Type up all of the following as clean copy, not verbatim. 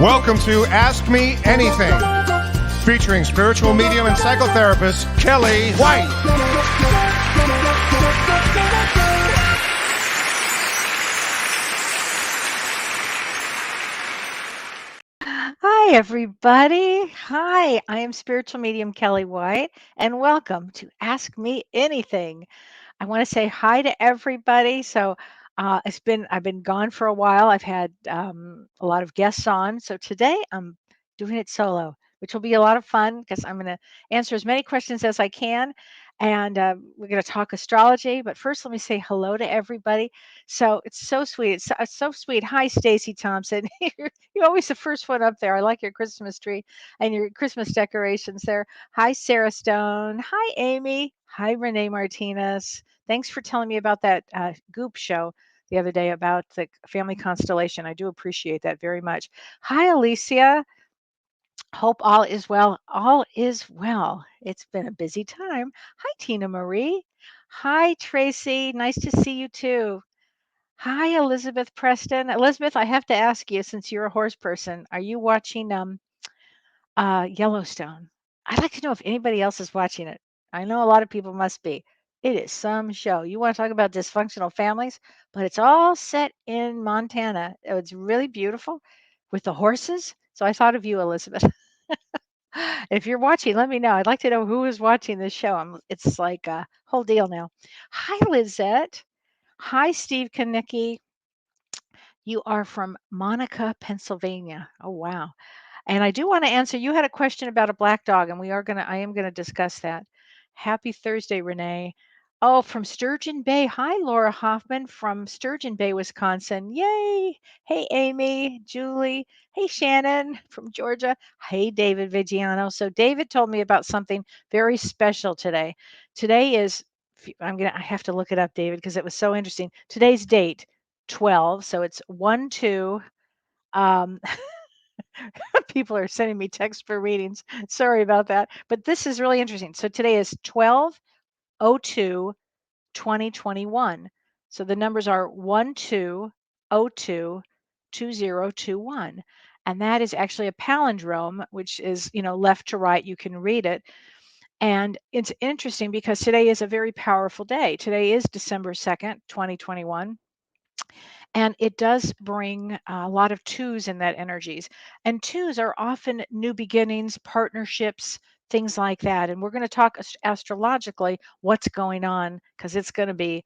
Welcome to Ask Me Anything, featuring spiritual medium and psychotherapist Kellee White. Hi, everybody. Hi, I am spiritual medium Kellee White, and welcome to Ask Me Anything. I want to say hi to everybody. I've been gone for a while. I've had a lot of guests on. So today I'm doing it solo, which will be a lot of fun because I'm going to answer as many questions as I can. And we're going to talk astrology. But first, let me say hello to everybody. So it's so sweet. It's so sweet. Hi, Stacy Thompson. You're always the first one up there. I like your Christmas tree and your Christmas decorations there. Hi, Sarah Stone. Hi, Amy. Hi, Renee Martinez. Thanks for telling me about that Goop show the other day about the family constellation. I do appreciate that very much. Hi, Alicia. Hope all is well. All is well. It's been a busy time. Hi, Tina Marie. Hi, Tracy. Nice to see you too. Hi, Elizabeth Preston. Elizabeth, I have to ask you, since you're a horse person, are you watching Yellowstone? I'd like to know if anybody else is watching it. I know a lot of people must be. It is some show. You want to talk about dysfunctional families, but it's all set in Montana. Oh, it's really beautiful with the horses. So I thought of you, Elizabeth. If you're watching, let me know. I'd like to know who is watching this show. It's like a whole deal now. Hi, Lizette. Hi, Steve Kanicki. You are from Monica, Pennsylvania. Oh, wow. And I do want to answer. You had a question about a black dog, and I am gonna discuss that. Happy Thursday, Renee. Oh, from Sturgeon Bay. Hi, Laura Hoffman from Sturgeon Bay, Wisconsin. Yay. Hey, Amy, Julie. Hey, Shannon from Georgia. Hey, David Vigiano. So David told me about something very special today. Today is I have to look it up, David, because it was so interesting. Today's date, 12. So it's 1-2. Um, People are sending me texts for readings. Sorry about that. But this is really interesting. So today is 12/02/2021. So the numbers are 12/02/2021. And that is actually a palindrome, which is, left to right. You can read it. And it's interesting because today is a very powerful day. Today is December 2nd, 2021. And it does bring a lot of twos in that energies. And twos are often new beginnings, partnerships, things like that. And we're going to talk astrologically what's going on because it's going to be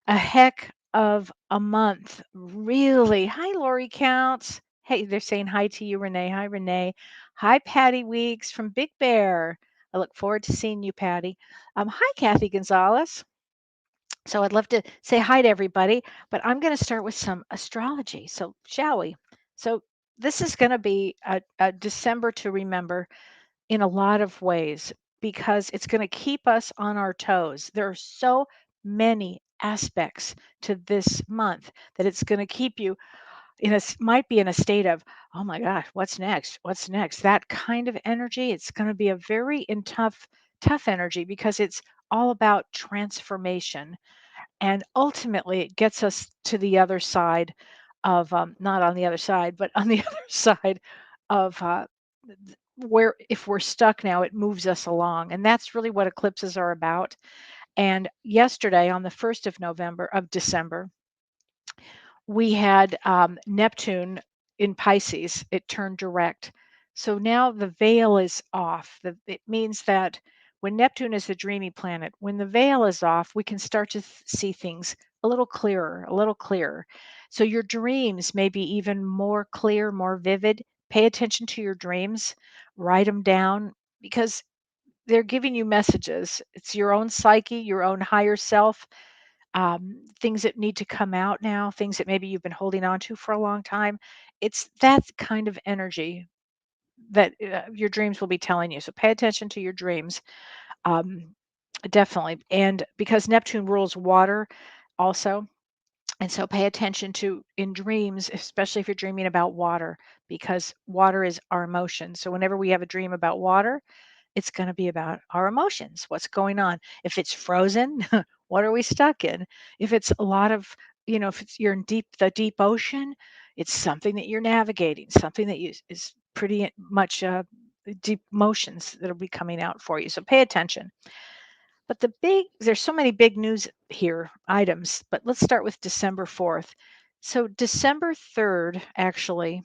a heck of a month. Really. Hi, Lori Counts. Hey, they're saying hi to you, Renee. Hi, Renee. Hi, Patty Weeks from Big Bear. I look forward to seeing you, Patty. Hi, Kathy Gonzalez. So I'd love to say hi to everybody, but I'm going to start with some astrology. So, shall we? So, this is going to be a December to remember in a lot of ways because it's going to keep us on our toes. There are so many aspects to this month that it's going to keep you might be in a state of, oh my gosh, what's next? What's next? That kind of energy. It's going to be a very tough energy because it's all about transformation, and ultimately it gets us to the other side of not on the other side but on the other side of where if we're stuck now it moves us along, and that's really what eclipses are about. And yesterday on the 1st of December, we had Neptune in Pisces. It turned direct. So now the veil is off. It means that when Neptune is the dreamy planet, when the veil is off, we can start to see things a little clearer, a little clearer. So your dreams may be even more clear, more vivid. Pay attention to your dreams, write them down because they're giving you messages. It's your own psyche, your own higher self, things that need to come out now, things that maybe you've been holding on to for a long time. It's that kind of energy that your dreams will be telling you. So pay attention to your dreams, um, definitely. And because Neptune rules water also. And so pay attention to in dreams, especially if you're dreaming about water, because water is our emotions. So whenever we have a dream about water, it's going to be about our emotions, what's going on. If it's frozen, what are we stuck in? If it's a lot of, if you're in the deep ocean, It's something that you're navigating, something that is pretty much deep emotions that'll be coming out for you. So pay attention. But there's so many big news here items, but let's start with December 4th. So December 3rd, actually,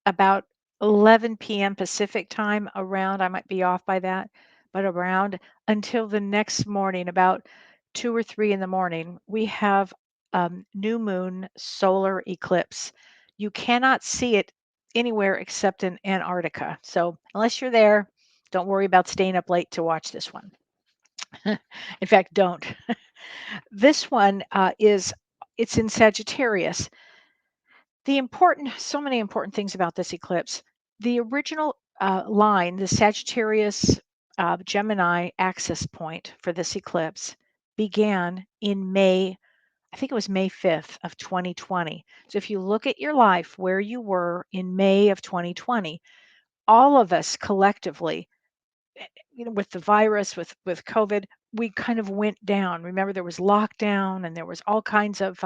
about 11 p.m. Pacific time, around, I might be off by that, but around until the next morning, about 2 or 3 in the morning, we have new moon solar eclipse. You cannot see it anywhere except in Antarctica. So unless you're there, don't worry about staying up late to watch this one. In fact, don't. This one it's in Sagittarius. So many important things about this eclipse. The original line, the Sagittarius Gemini axis point for this eclipse began in May, I think it was May 5th of 2020. So if you look at your life where you were in May of 2020, all of us collectively, with the virus, with COVID, we kind of went down. Remember, there was lockdown and there was all kinds of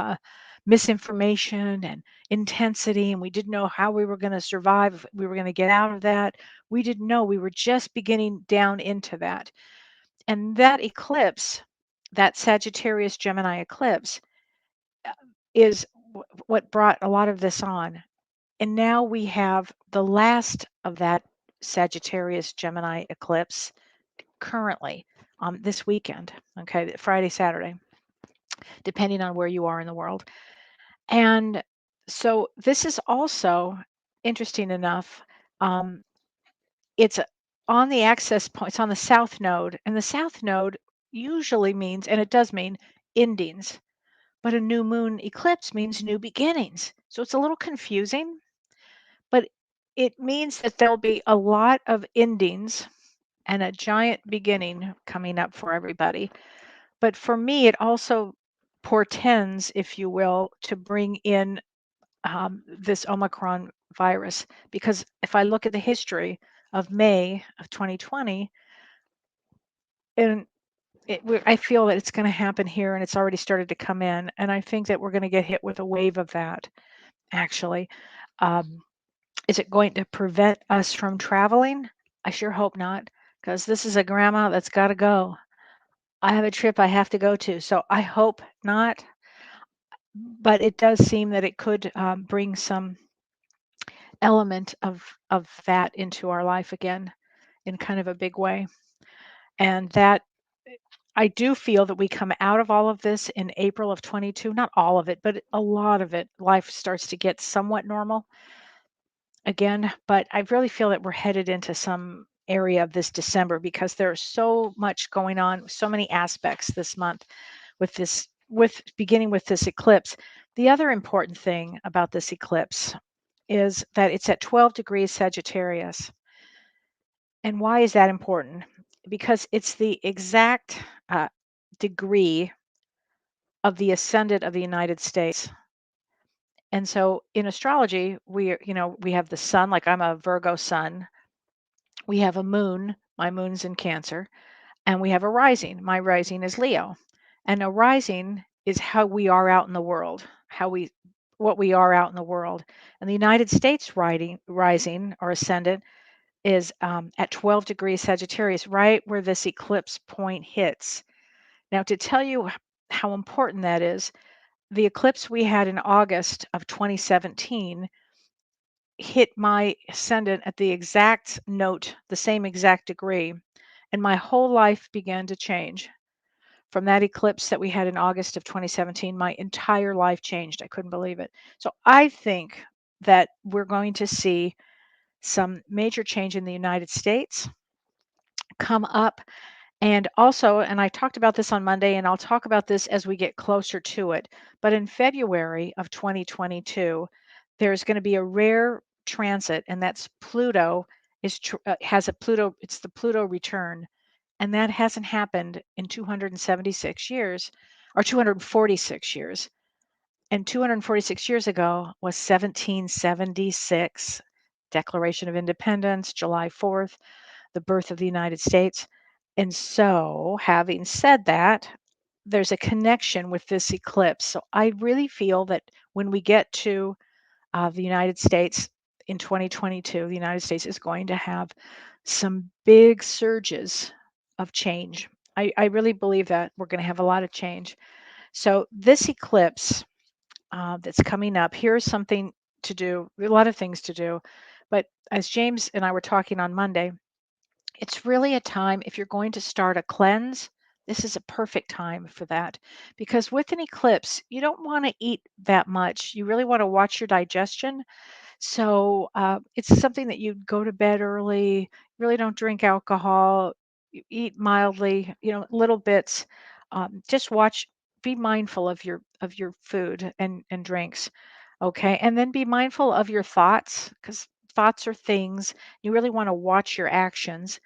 misinformation and intensity, and we didn't know how we were going to survive, if we were going to get out of that. We didn't know. We were just beginning down into that. And that eclipse, that Sagittarius Gemini eclipse, is what brought a lot of this on. And now we have the last of that Sagittarius Gemini eclipse currently this weekend, okay, Friday, Saturday, depending on where you are in the world. And so this is also interesting enough. Um, it's on the access point, it's on the south node, and the south node usually means, and it does mean, endings, but a new moon eclipse means new beginnings. So it's a little confusing, but it means that there'll be a lot of endings and a giant beginning coming up for everybody. But for me, it also portends, if you will, to bring in this Omicron virus. Because if I look at the history of May of 2020, and I feel that it's going to happen here, and it's already started to come in. And I think that we're going to get hit with a wave of that, actually. Is it going to prevent us from traveling? I sure hope not, because this is a grandma that's got to go. I have a trip I have to go to, so I hope not. But it does seem that it could bring some element of that into our life again in kind of a big way. And that I do feel that we come out of all of this in April of 22, not all of it, but a lot of it, life starts to get somewhat normal again. But I really feel that we're headed into some area of this December because there's so much going on, so many aspects this month with beginning with this eclipse. The other important thing about this eclipse is that it's at 12 degrees Sagittarius. And why is that important? Because it's the exact degree of the ascendant of the United States. And so in astrology, we have the sun, like I'm a Virgo sun. We have a moon, my moon's in Cancer, and we have a rising. My rising is Leo. And a rising is how we are out in the world, what we are out in the world. And the United States rising or ascendant is at 12 degrees Sagittarius, right where this eclipse point hits. Now, to tell you how important that is, the eclipse we had in August of 2017 hit my ascendant at the exact note, the same exact degree, and my whole life began to change. From that eclipse that we had in August of 2017, my entire life changed. I couldn't believe it. So I think that we're going to see some major change in the United States come up. And also, and I talked about this on Monday, and I'll talk about this as we get closer to it. But in February of 2022, there's going to be a rare transit, and that's Pluto has a Pluto. It's the Pluto return, and that hasn't happened in 276 years, or 246 years. And 246 years ago was 1776, Declaration of Independence, July 4th, the birth of the United States. And so, having said that, there's a connection with this eclipse. So I really feel that when we get to The United States in 2022, the United States is going to have some big surges of change. I really believe that we're going to have a lot of change. So, this eclipse that's coming up, here's something to do, a lot of things to do. But as James and I were talking on Monday, it's really a time, if you're going to start a cleanse, this is a perfect time for that. Because with an eclipse, you don't want to eat that much. You really want to watch your digestion. So it's something that you go to bed early, really don't drink alcohol, you eat mildly, little bits. Just watch, be mindful of your food and drinks. Okay. And then be mindful of your thoughts, because thoughts are things. You really want to watch your actions.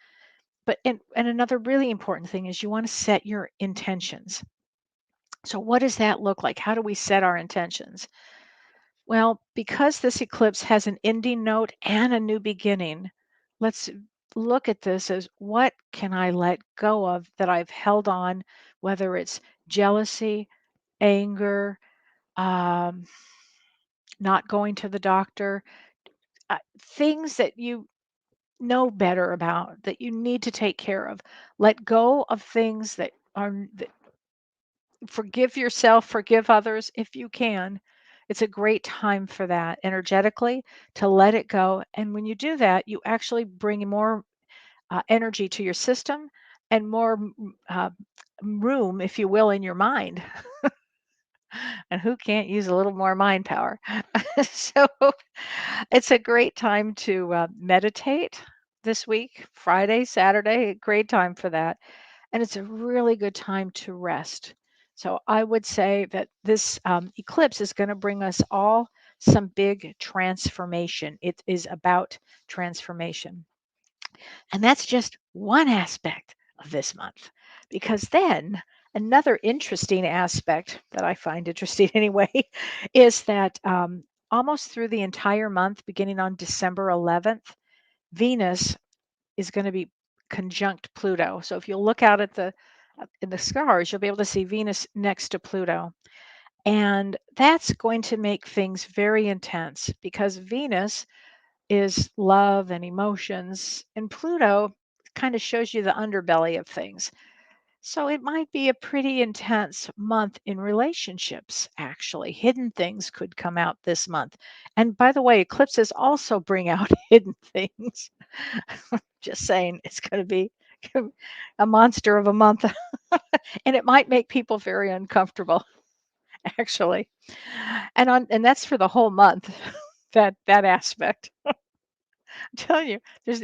But and another really important thing is you want to set your intentions. So what does that look like? How do we set our intentions? Well, because this eclipse has an ending note and a new beginning, let's look at this as, what can I let go of that I've held on, whether it's jealousy, anger, um, not going to the doctor, things that you know better about that you need to take care of. Let go of things that are, forgive yourself, forgive others if you can. It's a great time for that energetically, to let it go. And when you do that, you actually bring more energy to your system and more room, if you will, in your mind. And who can't use a little more mind power? So it's a great time to meditate this week, Friday, Saturday, great time for that. And it's a really good time to rest. So I would say that this eclipse is going to bring us all some big transformation. It is about transformation. And that's just one aspect of this month. Because then another interesting aspect that I find interesting anyway is that almost through the entire month, beginning on December 11th, Venus is going to be conjunct Pluto. So if you look out at the in the stars, you'll be able to see Venus next to Pluto. And that's going to make things very intense, because Venus is love and emotions, and Pluto kind of shows you the underbelly of things. So it might be a pretty intense month in relationships, actually. Hidden things could come out this month. And by the way, eclipses also bring out hidden things. Just saying, it's going to be a monster of a month. And it might make people very uncomfortable, actually. And that's for the whole month, that aspect. I'm telling you, there's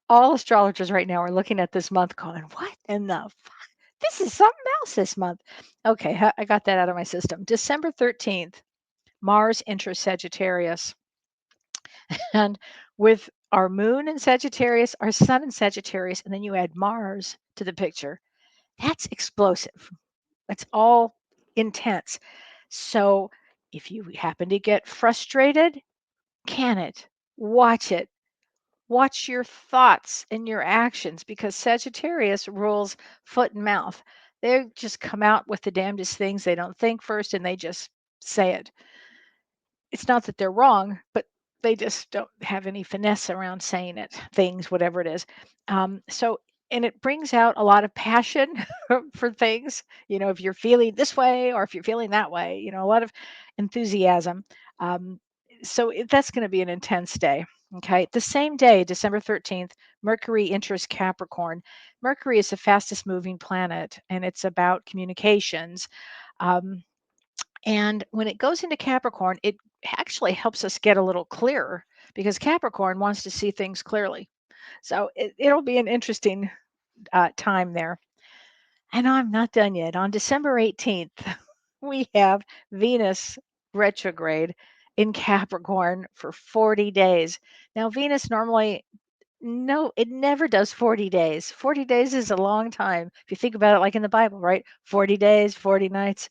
all astrologers right now are looking at this month going, what in the fuck? This is something else this month. Okay, I got that out of my system. December 13th, Mars enters Sagittarius. And with our moon in Sagittarius, our sun in Sagittarius, and then you add Mars to the picture, that's explosive. It's all intense. So if you happen to get frustrated, can it? Watch it. Watch your thoughts and your actions, because Sagittarius rules foot and mouth. They just come out with the damnedest things. They don't think first and they just say it. It's not that they're wrong, but they just don't have any finesse around saying it, things, whatever it is. So, and it brings out a lot of passion for things. If you're feeling this way or if you're feeling that way, a lot of enthusiasm. Um, so that's going to be an intense day. Okay. The same day, December 13th, Mercury enters Capricorn. Mercury is the fastest moving planet, and it's about communications. Um, and when it goes into Capricorn, it actually helps us get a little clearer, because Capricorn wants to see things clearly. So it'll be an interesting time there. And I'm not done yet. On December 18th, we have Venus retrograde in Capricorn for 40 days. Now, Venus normally, no, it never does 40 days. 40 days is a long time. If you think about it, like in the Bible, right? 40 days, 40 nights.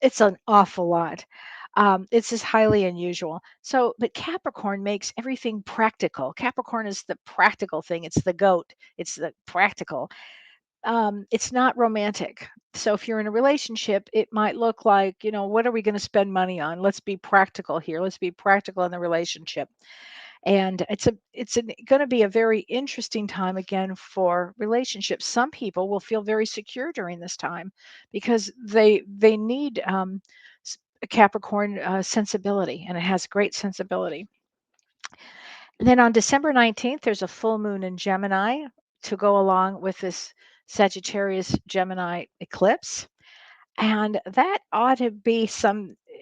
It's an awful lot. It's just highly unusual. So, but Capricorn makes everything practical. Capricorn is the practical thing. It's the goat. It's the practical. it's not romantic. So if you're in a relationship, it might look like, what are we going to spend money on? Let's be practical here. Let's be practical in the relationship. And it's going to be a very interesting time again for relationships. Some people will feel very secure during this time because they need a Capricorn sensibility, and it has great sensibility. Then on December 19th, there's a full moon in Gemini to go along with this Sagittarius Gemini eclipse. And that ought to be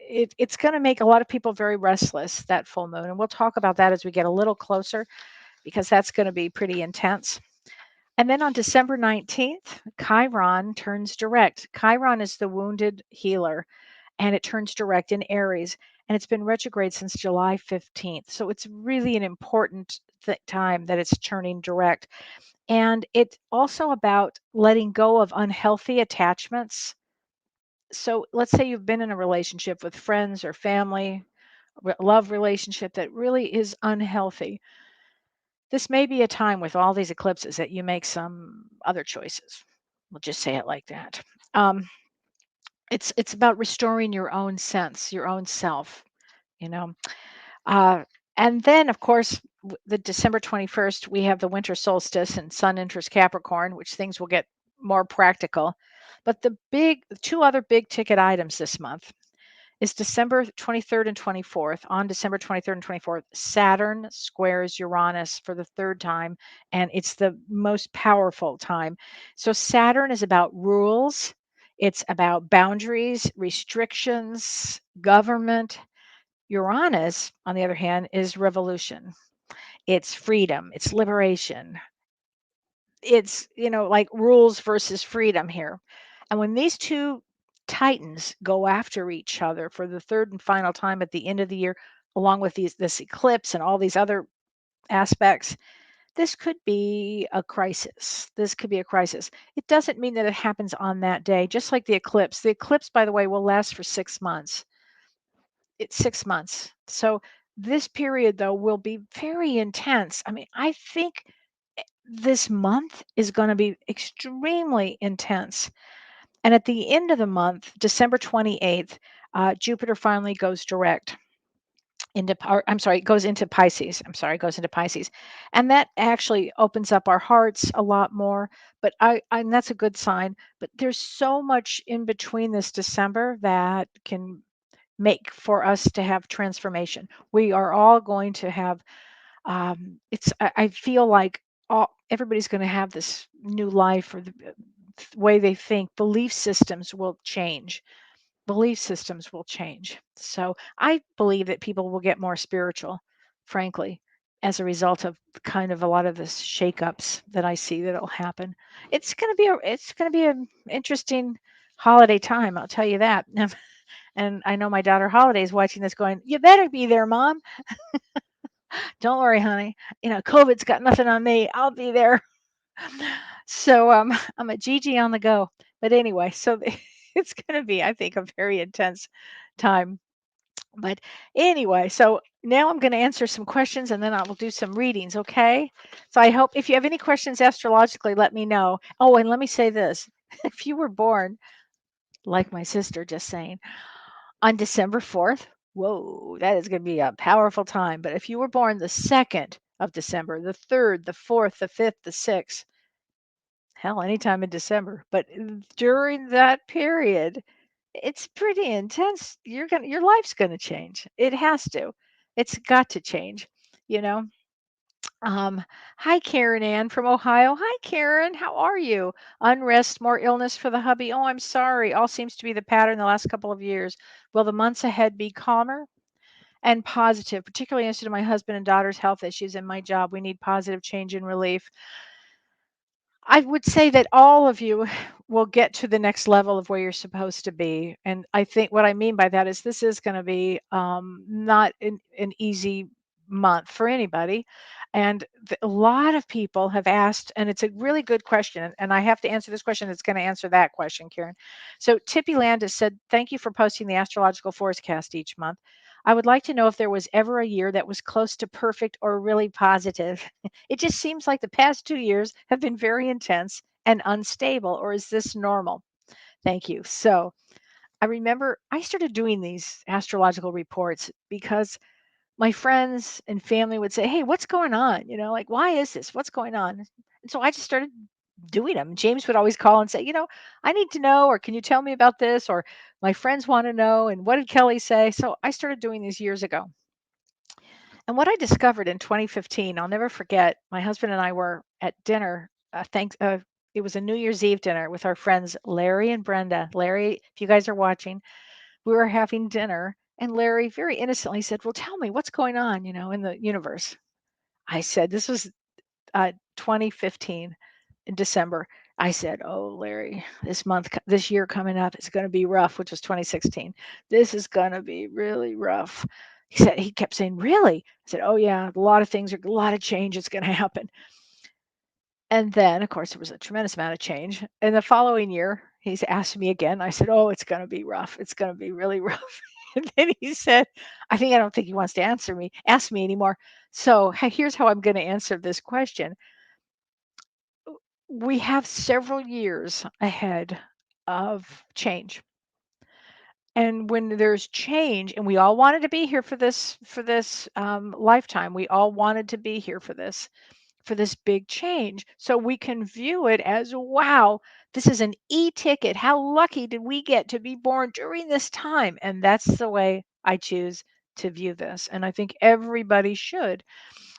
it's going to make a lot of people very restless, that full moon. And we'll talk about that as we get a little closer because that's going to be pretty intense. And then on December 19th, Chiron turns direct. Chiron is the wounded healer, and it turns direct in Aries. And it's been retrograde since July 15th. So it's really an important time that it's turning direct. And it's also about letting go of unhealthy attachments. So let's say you've been in a relationship with friends or family, love relationship that really is unhealthy. This may be a time with all these eclipses that you make some other choices. We'll just say it like that. Um, it's about restoring your own sense, your own self, you know. Uh, and then, of course, the December 21st, we have the winter solstice and Sun enters Capricorn, which things will get more practical. But two other big ticket items this month is December 23rd and 24th. On December 23rd and 24th, Saturn squares Uranus for the third time, and it's the most powerful time. So Saturn is about rules, it's about boundaries, restrictions, government. Uranus, on the other hand, is revolution. It's freedom, it's liberation. It's, like rules versus freedom here. And when these two titans go after each other for the third and final time at the end of the year, along with this eclipse and all these other aspects, this could be a crisis. This could be a crisis. It doesn't mean that it happens on that day, just like the eclipse. The eclipse, by the way, will last for 6 months. It's 6 months. So this period, though, will be very intense. I mean, I think this month is going to be extremely intense. And at the end of the month, December 28th, Jupiter finally goes direct I'm sorry, goes into Pisces. I'm sorry, goes into Pisces. And that actually opens up our hearts a lot more. But and that's a good sign. But there's so much in between this December that can make for us to have transformation. We are all going to have I feel like everybody's going to have this new life, or the way they think. Belief systems will change. Belief systems will change. So I believe that people will get more spiritual, frankly, as a result of kind of a lot of this shakeups that I see that'll happen. It's going to be an interesting holiday time, I'll tell you that. And I know my daughter Holiday is watching this going, "You better be there, Mom." Don't worry, honey. COVID's got nothing on me. I'll be there. So I'm a Gigi on the go. But anyway, so it's going to be, I think, a very intense time. But anyway, so now I'm going to answer some questions and then I will do some readings, okay? So I hope if you have any questions astrologically, let me know. Oh, and let me say this. If you were born, like my sister just saying, on December 4th, whoa, that is going to be a powerful time. But if you were born the 2nd of December, the 3rd, the 4th, the 5th, the 6th, hell, anytime in December, but during that period, it's pretty intense. Your life's going to change. It has to. It's got to change, you know. Um, Hi, Karen Ann from Ohio. Hi, Karen. How are you? Unrest, more illness for the hubby. Oh, I'm sorry. All seems to be the pattern the last couple of years. Will the months ahead be calmer and positive, particularly interested in my husband and daughter's health issues and my job? We need positive change and relief. I would say that all of you will get to the next level of where you're supposed to be. And I think what I mean by that is this is going to be not an easy month for anybody. And a lot of people have asked, and it's a really good question. And I have to answer this question. It's going to answer that question, Karen. So Tippy Landis said, "Thank you for posting the astrological forecast each month. I would like to know if there was ever a year that was close to perfect or really positive." It just seems like the past 2 years have been very intense and unstable, or is this normal? Thank you. So I remember I started doing these astrological reports because my friends and family would say, "Hey, what's going on?" Like, "Why is this? What's going on?" And so I just started doing them. James would always call and say, "I need to know, or can you tell me about this?" Or my friends want to know, and what did Kellee say? So I started doing these years ago. And what I discovered in 2015, I'll never forget, my husband and I were at dinner. It was a New Year's Eve dinner with our friends Larry and Brenda. Larry, if you guys are watching, we were having dinner, and Larry very innocently said, "Well, tell me what's going on, in the universe." I said, this was 2015 in December. I said, "Oh, Larry, this year coming up, it's going to be rough," which was 2016. "This is going to be really rough." He kept saying, "Really?" I said, "Oh, yeah, a lot of change is going to happen." And then, of course, there was a tremendous amount of change. And the following year, he's asked me again. I said, "Oh, it's going to be rough. It's going to be really rough." And then he said, I don't think he wants to ask me anymore. So here's how I'm going to answer this question. We have several years ahead of change. And when there's change, and we all wanted to be here for this lifetime, we all wanted to be here for this big change. So we can view it as, wow, this is an e-ticket. How lucky did we get to be born during this time? And that's the way I choose to view this. And I think everybody should.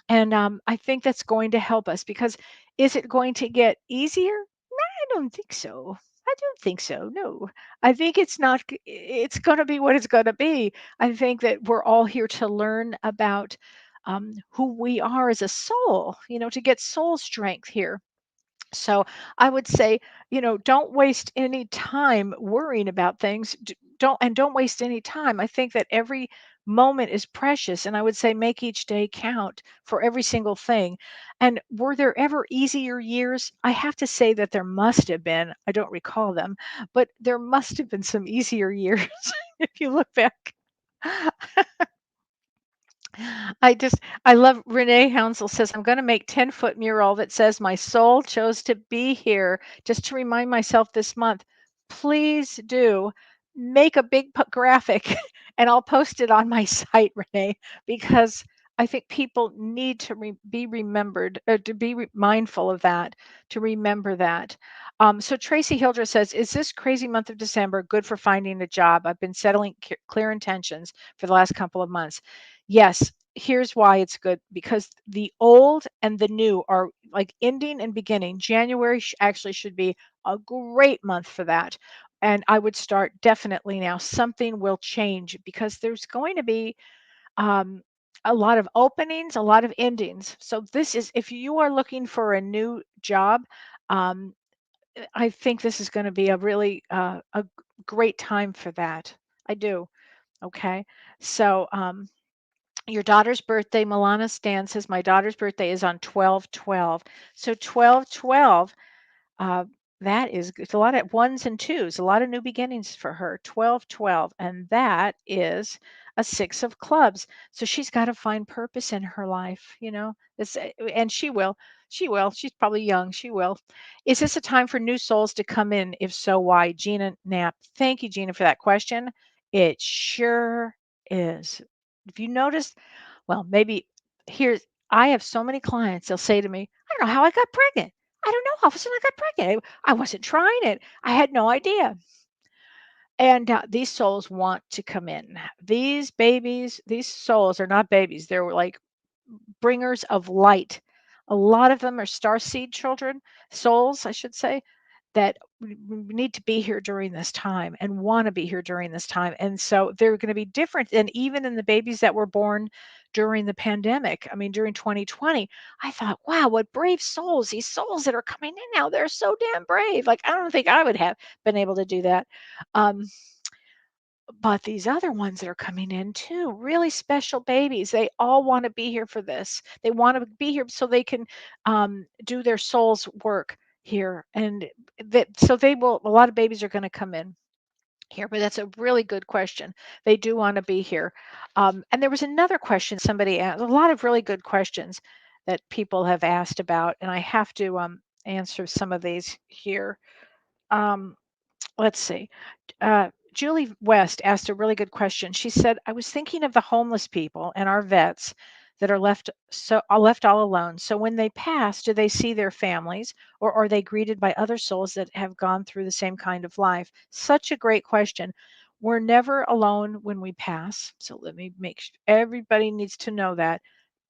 And I think that's going to help us, because is it going to get easier? I don't think so. I don't think so. No, I think it's not. It's going to be what it's going to be. I think that we're all here to learn about who we are as a soul, to get soul strength here. So I would say, don't waste any time worrying about things. Don't waste any time. I think that every moment is precious, and I would say make each day count for every single thing. And were there ever easier years? I have to say that there must have been. I don't recall them, but there must have been some easier years if you look back. I love Renee Hounsel says, "I'm going to make 10-foot mural that says my soul chose to be here just to remind myself this month." Please do make a big graphic and I'll post it on my site, Renee, because I think people need to be remembered, to be mindful of that, to remember that. So Tracy Hildreth says, "Is this crazy month of December good for finding a job? I've been settling clear intentions for the last couple of months." Yes, here's why it's good, because the old and the new are like ending and beginning. January actually should be a great month for that. And I would start definitely now. Something will change because there's going to be um, a lot of openings, a lot of endings. So this is, if you are looking for a new job, um, I think this is going to be a really great time for that. I do. Okay. So, your daughter's birthday, Milana Stan says, "My daughter's birthday is on 12/12." So 12/12, uh, that is it's a lot of ones and twos, a lot of new beginnings for her. 12/12, and that is a six of clubs. So she's got to find purpose in her life, and she will. She will. She's probably young. She will. Is this a time for new souls to come in? If so, why? Gina Knapp. Thank you, Gina, for that question. It sure is. If you notice, well, maybe here's I have so many clients, they'll say to me, "I don't know how I got pregnant. I don't know. All of a sudden I got pregnant. I wasn't trying it. I had no idea." And these souls want to come in. These babies, these souls are not babies. They're like bringers of light. A lot of them are star seed children, souls, I should say, that we need to be here during this time and want to be here during this time. And so they're going to be different than even in the babies that were born during the pandemic. I mean, during 2020, I thought, wow, what brave souls, these souls that are coming in now, they're so damn brave. Like, I don't think I would have been able to do that. Um, but these other ones that are coming in too, really special babies, they all want to be here for this. They want to be here so they can do their soul's work here. And so they will, a lot of babies are going to come in here, but that's a really good question. They do want to be here. And there was another question somebody asked, a lot of really good questions that people have asked about, and I have to answer some of these here. Um, let's see. Julie West asked a really good question. She said, "I was thinking of the homeless people and our vets that are left all alone. So when they pass, do they see their families, or are they greeted by other souls that have gone through the same kind of life?" Such a great question. We're never alone when we pass. So let me everybody needs to know that.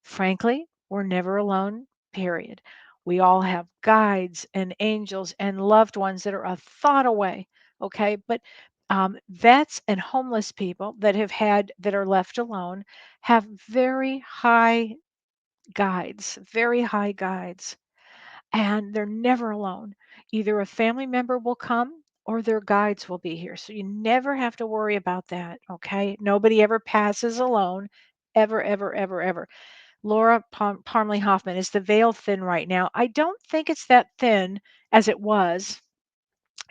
Frankly, we're never alone, period. We all have guides and angels and loved ones that are a thought away. Okay. But vets and homeless people that are left alone have very high guides, and they're never alone. Either a family member will come or their guides will be here. So you never have to worry about that. Okay. Nobody ever passes alone, ever, ever, ever, ever. Laura Parmley Hoffman, is the veil thin right now? I don't think it's that thin as it was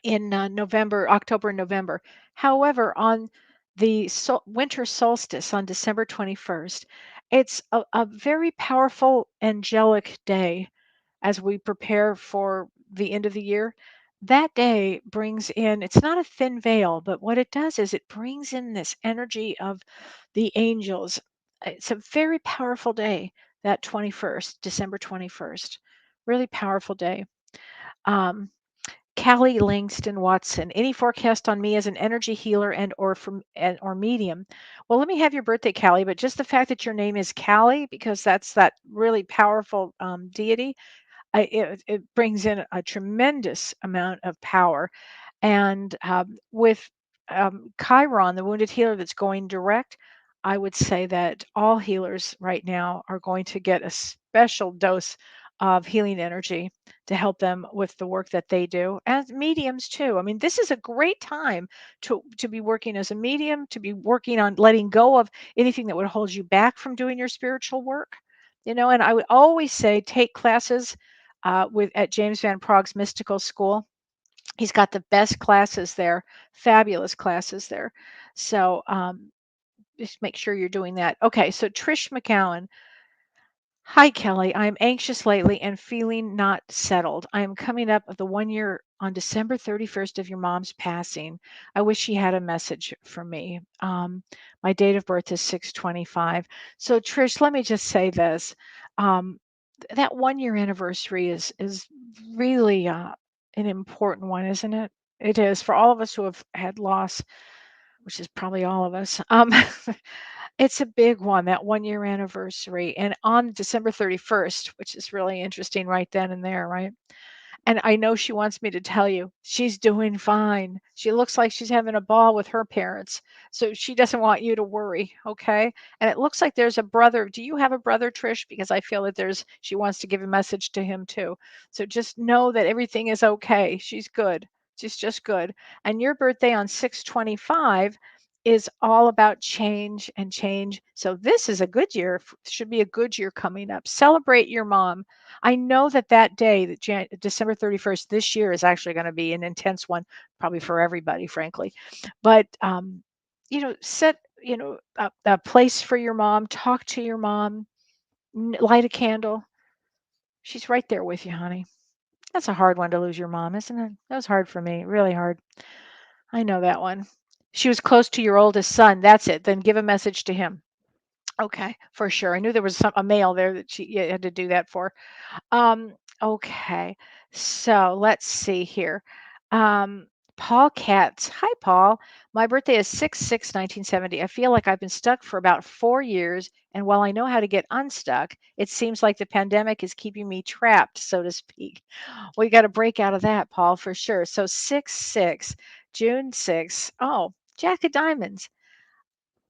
in October, and November. However, on the winter solstice on December 21st, it's a very powerful angelic day as we prepare for the end of the year. That day brings in, it's not a thin veil, but what it does is it brings in this energy of the angels. It's a very powerful day, that 21st, December 21st. Really powerful day. Um, Callie Langston Watson, any forecast on me as an energy healer or medium? Well, let me have your birthday, Callie, but just the fact that your name is Callie, because that's that really powerful deity, it brings in a tremendous amount of power. And with Chiron, the wounded healer that's going direct, I would say that all healers right now are going to get a special dose of healing energy to help them with the work that they do, as mediums too. I mean, this is a great time to be working as a medium, to be working on letting go of anything that would hold you back from doing your spiritual work. And I would always say take classes with at James Van Prague's Mystical School. He's got the best classes there, fabulous classes there. So just make sure you're doing that. Okay, so Trish McCowan. Hi, Kelly. I'm anxious lately and feeling not settled. I am coming up of the 1 year on December 31st of your mom's passing. I wish she had a message for me. My date of birth is 6/25. So, Trish, let me just say this. That 1 year anniversary is really an important one, isn't it? It is for all of us who have had loss, which is probably all of us. It's a big one, that 1 year anniversary. And on December 31st, which is really interesting right then and there, right? And I know she wants me to tell you she's doing fine. She looks like she's having a ball with her parents. So she doesn't want you to worry, okay? And it looks like there's a brother. Do you have a brother, Trish? Because I feel that she wants to give a message to him too. So just know that everything is okay. She's good. She's just good. And your birthday on 6/25 is all about change and change. So this is a good year, should be a good year coming up. Celebrate your mom. I know that day, December 31st this year, is actually going to be an intense one, probably for everybody, frankly. But set a place for your mom. Talk to your mom. Light a candle. She's right there with you, honey. That's a hard one to lose your mom, isn't it? That was hard for me, really hard. I know that one. She was close to your oldest son. That's it. Then give a message to him. Okay, for sure. I knew there was a male there that she had to do that for. Um, okay. So let's see here. Um, Paul Katz. Hi, Paul. My birthday is 6/6/1970. I feel like I've been stuck for about 4 years. And while I know how to get unstuck, it seems like the pandemic is keeping me trapped, so to speak. We got to break out of that, Paul, for sure. So 6/6, June 6th. Oh, Jack of Diamonds.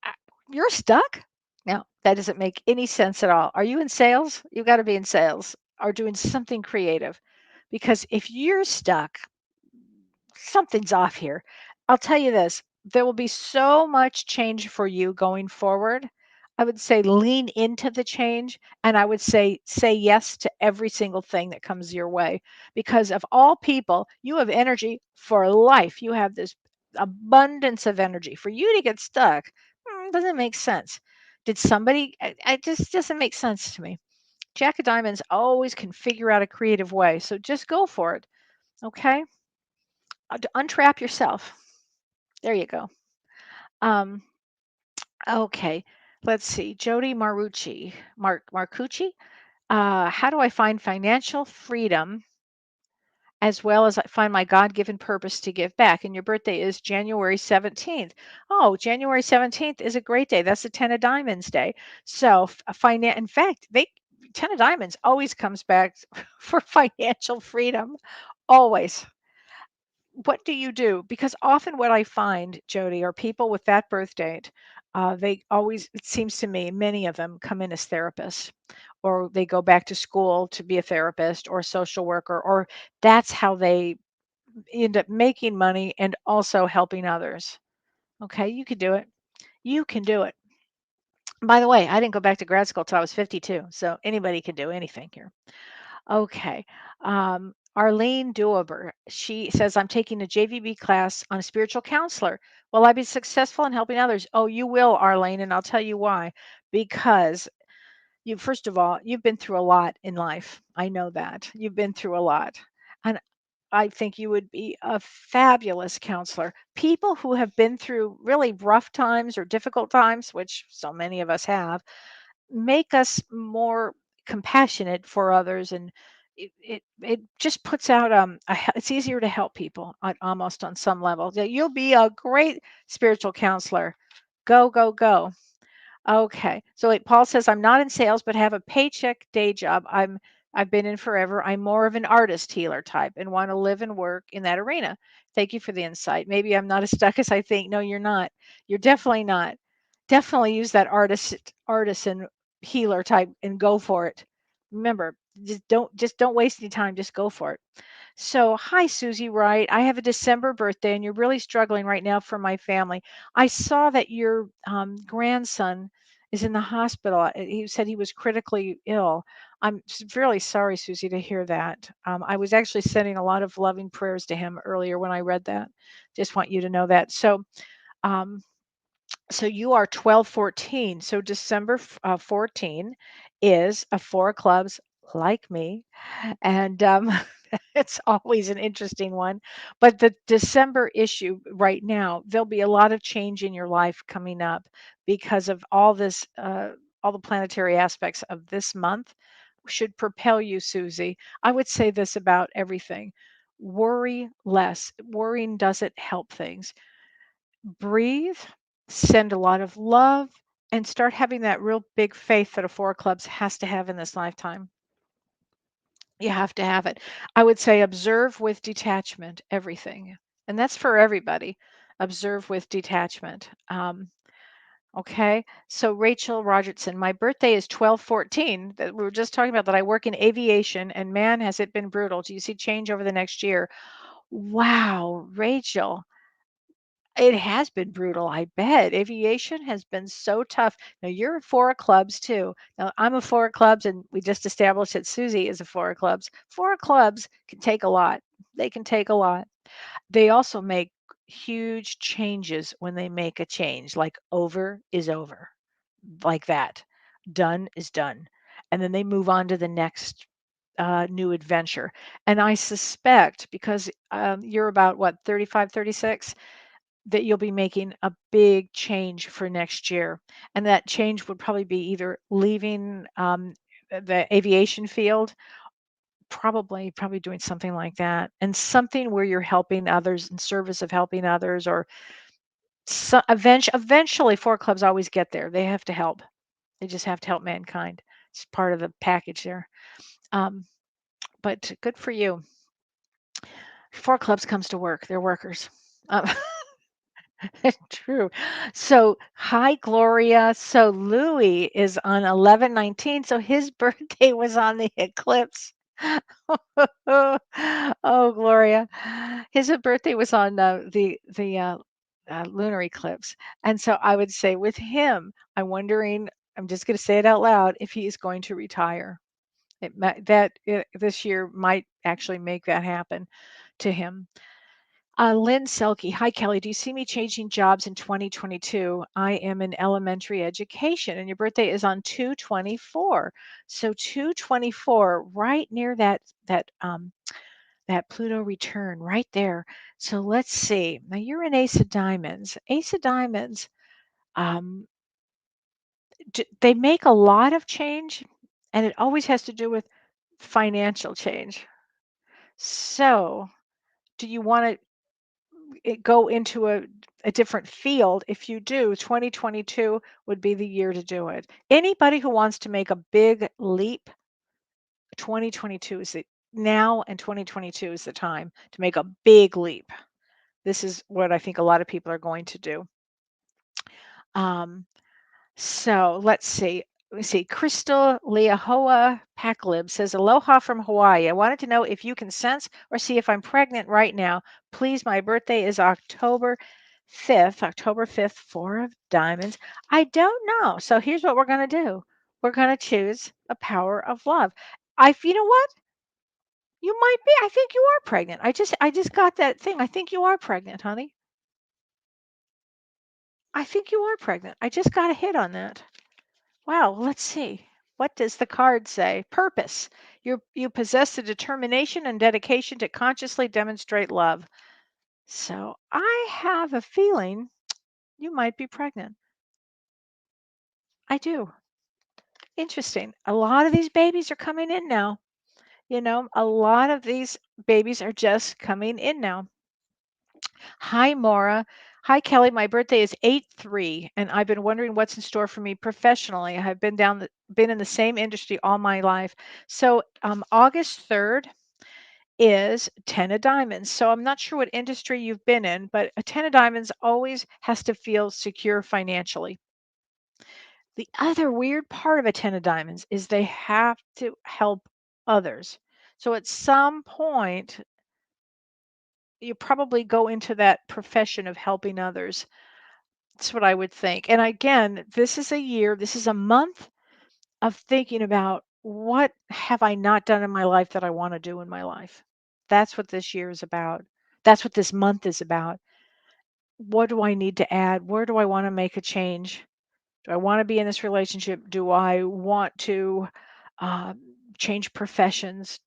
Uh, You're stuck? No, that doesn't make any sense at all. Are you in sales? You got to be in sales or doing something creative, because if you're stuck, something's off here. I'll tell you this, there will be so much change for you going forward. I would say lean into the change, and I would say yes to every single thing that comes your way, because of all people, you have energy for life. You have this abundance of energy. For you to get stuck, doesn't make sense. Did somebody, it just doesn't make sense to me. Jack of Diamonds always can figure out a creative way. So just go for it. Okay. Untrap yourself. There you go. Um, okay. Let's see. Jody Marcucci. How do I find financial freedom as well as I find my God given purpose to give back? And your birthday is January 17th. Oh, January 17th is a great day. That's the 10 of Diamonds day. So, in fact, 10 of Diamonds always comes back for financial freedom. Always. What do you do? Because often what I find, Jody, are people with that birth date. They always, it seems to me, many of them come in as therapists, or they go back to school to be a therapist or a social worker, or that's how they end up making money and also helping others. Okay, you can do it. You can do it. By the way, I didn't go back to grad school till I was 52, so anybody can do anything here. Okay. Arlene Doeber, she says, I'm taking a JVB class on a spiritual counselor. Will I be successful in helping others? Oh, you will, Arlene, and I'll tell you why. Because first of all, you've been through a lot in life. I know that. You've been through a lot. And I think you would be a fabulous counselor. People who have been through really rough times or difficult times, which so many of us have, make us more compassionate for others, and it just puts out it's easier to help people almost on some level. Yeah, you'll be a great spiritual counselor. Go, go, go. Okay. So Paul says, I'm not in sales, but have a paycheck day job. I've been in forever. I'm more of an artist healer type and want to live and work in that arena. Thank you for the insight. Maybe I'm not as stuck as I think. No, you're not. You're definitely not. Definitely use that artisan healer type and go for it. Remember, just don't waste any time. Just go for it. So, hi, Susie Wright. I have a December birthday, and you're really struggling right now for my family. I saw that your grandson is in the hospital. He said he was critically ill. I'm really sorry, Susie, to hear that. I was actually sending a lot of loving prayers to him earlier when I read that. Just want you to know that. Um, so you are 1214. So December 14 is a four of clubs like me. And it's always an interesting one. But the December issue right now, there'll be a lot of change in your life coming up because of all the planetary aspects of this month should propel you, Susie. I would say this about everything: worry less. Worrying doesn't help things. Breathe, send a lot of love, and start having that real big faith that a four of clubs has to have in this lifetime. You have to have it. I would say observe with detachment everything. And that's for everybody. Observe with detachment. Okay. So Rachel Rogertson, my birthday is 12/14. That we were just talking about, that I work in aviation, and man, has it been brutal. Do you see change over the next year? Wow, Rachel. It has been brutal, I bet. Aviation has been so tough. Now you're a four of clubs too. Now I'm a four of clubs, and we just established that Susie is a four of clubs. Four of clubs can take a lot. They can take a lot. They also make huge changes when they make a change, like over is over, like that. Done is done. And then they move on to the next new adventure. And I suspect, because you're about what, 35, 36, that you'll be making a big change for next year. And that change would probably be either leaving the aviation field, probably doing something like that, and something where you're helping others in service of helping others, or eventually four clubs always get there. They have to help. They just have to help mankind. It's part of the package there. Um, but good for you. Four clubs comes to work. They're workers. Um, True. So, hi, Gloria. So, Louis is on 11/19. So, his birthday was on the eclipse. Oh, Gloria. His birthday was on the lunar eclipse. And so, I would say with him, I'm just going to say it out loud, if he is going to retire. This year might actually make that happen to him. Lynn Selke, hi Kelly. Do you see me changing jobs in 2022? I am in elementary education, and your birthday is on 2/24. So 2/24, right near that Pluto return, right there. So let's see. Now you're an Ace of Diamonds. Ace of Diamonds, um, they make a lot of change, and it always has to do with financial change. So, do you want to go into a different field? If you do, 2022 would be the year to do it. Anybody who wants to make a big leap, 2022 is the now, and 2022 is the time to make a big leap. This is what I think a lot of people are going to do. Um, So let's see. Let me see. Crystal Leahoa Packlib says, Aloha from Hawaii. I wanted to know if you can sense or see if I'm pregnant right now. Please, my birthday is October 5th. October 5th, Four of Diamonds. I don't know. So here's what we're going to do. We're going to choose a power of love. You know what? You might be. I think you are pregnant. I just got that thing. I think you are pregnant, honey. I think you are pregnant. I just got a hit on that. Wow, let's see. What does the card say? Purpose. You possess the determination and dedication to consciously demonstrate love. So I have a feeling you might be pregnant. I do. Interesting. A lot of these babies are coming in now. A lot of these babies are just coming in now. Hi, Maura. Hi, Kelly. My birthday is 8/3, and I've been wondering what's in store for me professionally. I have been in the same industry all my life. So, August 3rd is 10 of diamonds. So I'm not sure what industry you've been in, but a 10 of diamonds always has to feel secure financially. The other weird part of a 10 of diamonds is they have to help others. So at some point, you probably go into that profession of helping others. That's what I would think. And again, this is a month of thinking about what have I not done in my life that I want to do in my life. That's what this year is about. That's what this month is about. What do I need to add? Where do I want to make a change? Do I want to be in this relationship? Do I want to uh, change professions?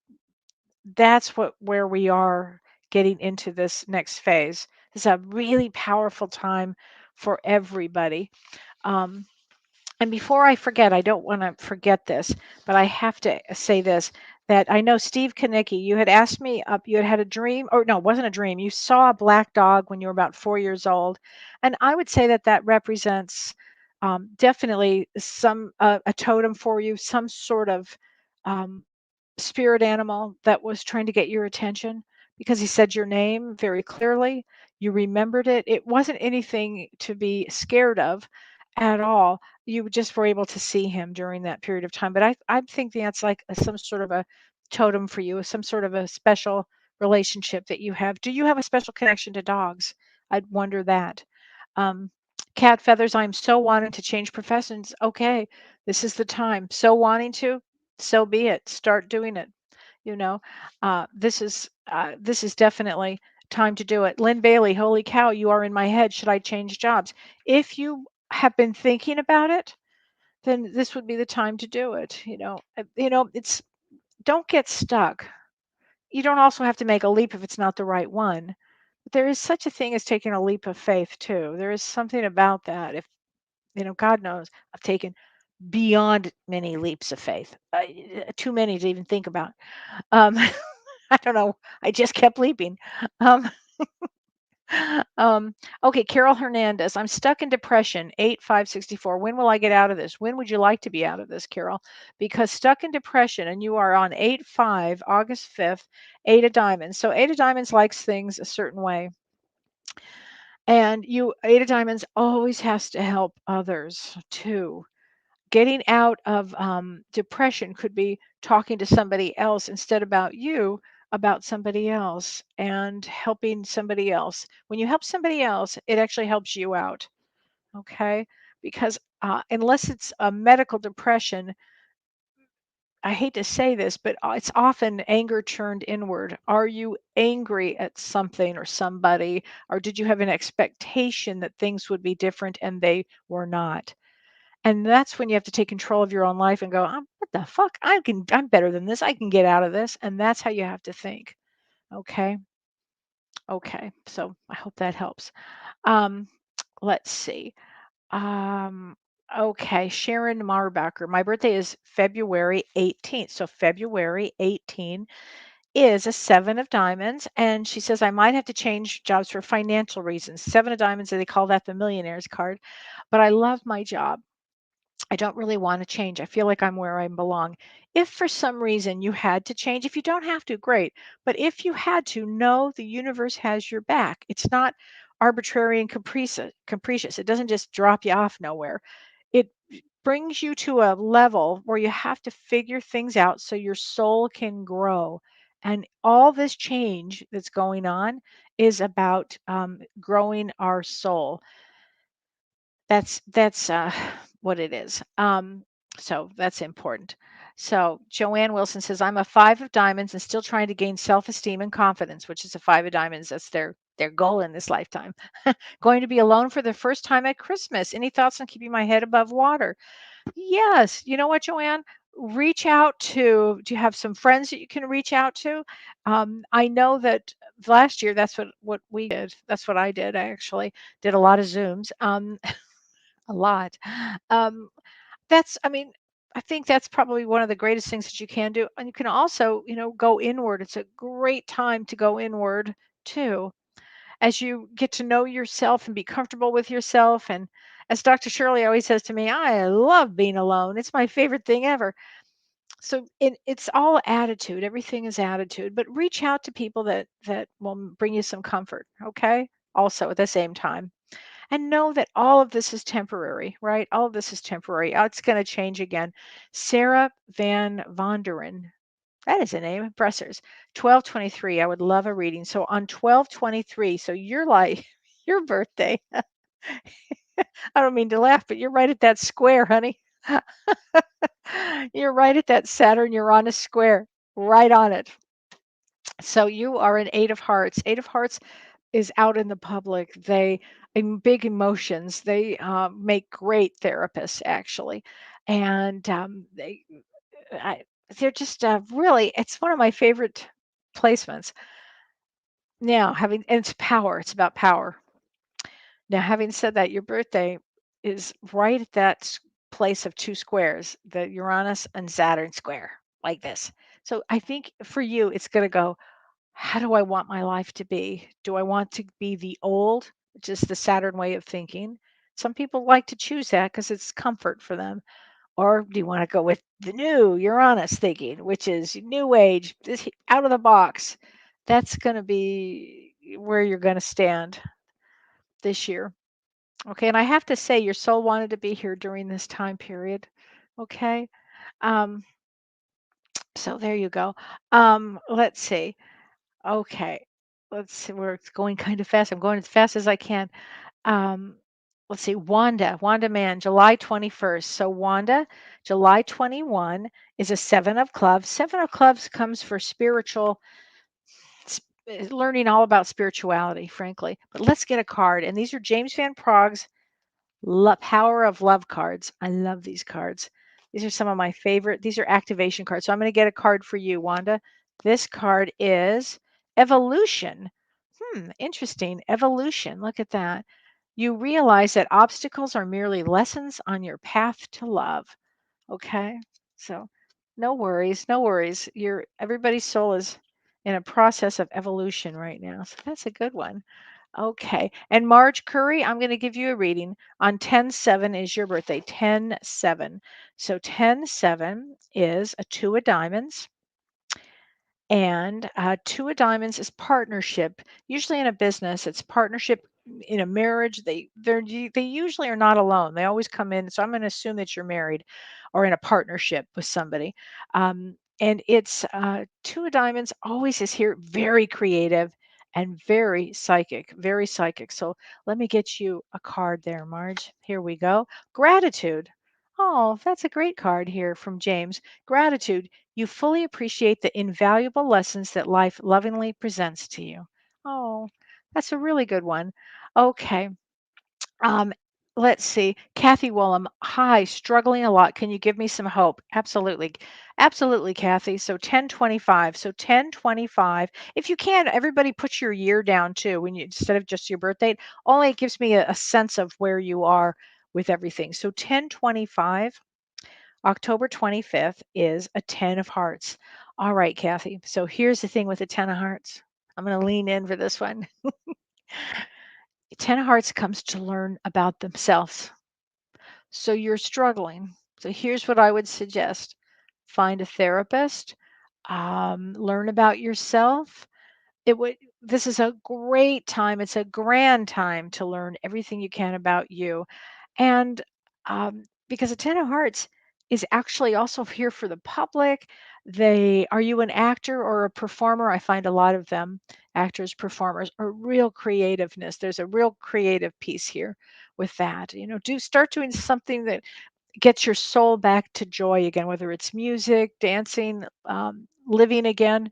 That's where we are getting into this next phase. This is a really powerful time for everybody. Um, And before I forget, I don't want to forget this, but I have to say this, that I know Steve Kanicki, you had asked me up, you had had a dream, or no, it wasn't a dream. You saw a black dog when you were about 4 years old. And I would say that that represents definitely a totem for you, some sort of um, spirit animal that was trying to get your attention because he said your name very clearly. You remembered it. It wasn't anything to be scared of at all. You just were able to see him during that period of time. But I think that's like some sort of a totem for you, some sort of a special relationship that you have. Do you have a special connection to dogs? I'd wonder that. Um, Cat feathers, I'm so wanting to change professions. Okay, this is the time. So wanting to, so be it. Start doing it. You know, this is definitely time to do it. Lynn Bailey, holy cow, you are in my head. Should I change jobs? If you have been thinking about it, then this would be the time to do it. It's don't get stuck. You don't also have to make a leap if it's not the right one. But there is such a thing as taking a leap of faith too. There is something about that. If God knows, I've taken beyond many leaps of faith. Too many to even think about. Um, I don't know. I just kept leaping. Um, um, okay, Carol Hernandez. I'm stuck in depression. 8564. When will I get out of this? When would you like to be out of this, Carol? Because stuck in depression, and you are on 8/5, August 5th, Eight of Diamonds. So Eight of Diamonds likes things a certain way. And Eight of Diamonds always has to help others too. Getting out of depression could be talking to somebody else instead about somebody else and helping somebody else. When you help somebody else, it actually helps you out. Okay, because unless it's a medical depression, I hate to say this, but it's often anger turned inward. Are you angry at something or somebody, or did you have an expectation that things would be different and they were not? And that's when you have to take control of your own life and go, what the fuck? I'm better than this. I can get out of this. And that's how you have to think. Okay. Okay. So I hope that helps. Um, let's see. Um, okay, Sharon Marbacher. My birthday is February 18th. So February 18 is a 7 of diamonds. And she says, I might have to change jobs for financial reasons. 7 of diamonds, they call that the millionaire's card. But I love my job. I don't really want to change. I feel like I'm where I belong. If for some reason you had to change, if you don't have to, great. But if you had to, know the universe has your back. It's not arbitrary and capricious. It doesn't just drop you off nowhere. It brings you to a level where you have to figure things out so your soul can grow. And all this change that's going on is about growing our soul. That's what it is. So that's important. So Joanne Wilson says, I'm a 5 of diamonds and still trying to gain self-esteem and confidence, which is a 5 of diamonds. That's their goal in this lifetime. Going to be alone for the first time at Christmas. Any thoughts on keeping my head above water? Yes. You know what, Joanne? Reach out to, do you have some friends that you can reach out to? I know that last year that's what we did. That's what I did. I actually did a lot of Zooms. A lot. Um, I mean, I think that's probably one of the greatest things that you can do. And you can also, go inward. It's a great time to go inward too, as you get to know yourself and be comfortable with yourself. And as Dr. Shirley always says to me, I love being alone. It's my favorite thing ever. So it's all attitude. Everything is attitude. But reach out to people that will bring you some comfort. Okay. Also at the same time. And know that all of this is temporary, right? All of this is temporary. It's going to change again. Sarah Van Vonderen, that is a name. Bressers, 1223. I would love a reading. So on 1223, so you're like, your birthday. I don't mean to laugh, but you're right at that square, honey. You're right at that Saturn Uranus square, right on it. So you are an 8 of hearts. 8 of hearts is out in the public. They big emotions. They make great therapists, actually, and I, they're just really. It's one of my favorite placements. Now, and it's power. It's about power. Now, having said that, your birthday is right at that place of 2 squares, the Uranus and Saturn square, like this. So I think for you, it's going to go, how do I want my life to be? Do I want to be the old, which is the Saturn way of thinking? Some people like to choose that because it's comfort for them. Or do you want to go with the new Uranus thinking, which is new age, this out of the box? That's going to be where you're going to stand this year. Okay. And I have to say, your soul wanted to be here during this time period. Okay. Um, so there you go. Let's see. Okay. Let's see. We're going kind of fast. I'm going as fast as I can. Um, let's see. Wanda Mann, July 21st. So Wanda, July 21 is a 7 of clubs. 7 of clubs comes for learning all about spirituality, frankly. But let's get a card. And these are James Van Prague's Power of Love cards. I love these cards. These are some of my favorite. These are activation cards. So I'm going to get a card for you, Wanda. This card is Evolution. Interesting. Evolution. Look at that. You realize that obstacles are merely lessons on your path to love. Okay. So no worries. No worries. Everybody's soul is in a process of evolution right now. So that's a good one. Okay. And Marge Curry, I'm going to give you a reading on 10/7 is your birthday. 10/7. So 10/7 is a 2 of diamonds. And 2 of diamonds is partnership. Usually in a business, it's partnership. In a marriage, they usually are not alone. They always come in. So I'm going to assume that you're married or in a partnership with somebody. And it's 2 of diamonds always is here, very creative and very psychic, very psychic. So let me get you a card there, Marge. Here we go. Gratitude. Oh, that's a great card here from James. Gratitude. You fully appreciate the invaluable lessons that life lovingly presents to you. Oh, that's a really good one. Okay. Um, let's see. Kathy Willem, hi, struggling a lot. Can you give me some hope? Absolutely. Absolutely, Kathy. So 1025. So 1025. If you can, everybody put your year down too when you instead of just your birth date. Only it gives me a sense of where you are with everything. So 1025, October 25th is a 10 of hearts. All right, Kathy. So here's the thing with the 10 of hearts. I'm going to lean in for this one. 10 of hearts comes to learn about themselves. So you're struggling. So here's what I would suggest: find a therapist, learn about yourself. It would This is a great time. It's a grand time to learn everything you can about you. And because a 10 of hearts is actually also here for the public. Are you an actor or a performer? I find a lot of them, actors, performers, are real creativeness. There's a real creative piece here with that. Do start doing something that gets your soul back to joy again, whether it's music, dancing, living again.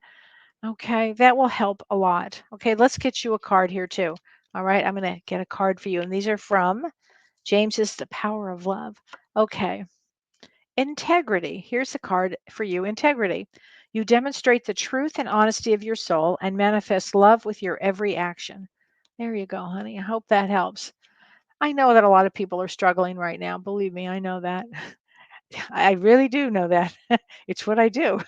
Okay, that will help a lot. Okay, let's get you a card here too. All right, I'm going to get a card for you. And these are from James's The Power of Love. Okay, integrity. Here's the card for you: integrity. You demonstrate the truth and honesty of your soul and manifest love with your every action. There you go, honey. I hope that helps. I know that a lot of people are struggling right now. Believe me, I know that. I really do know that. It's what I do.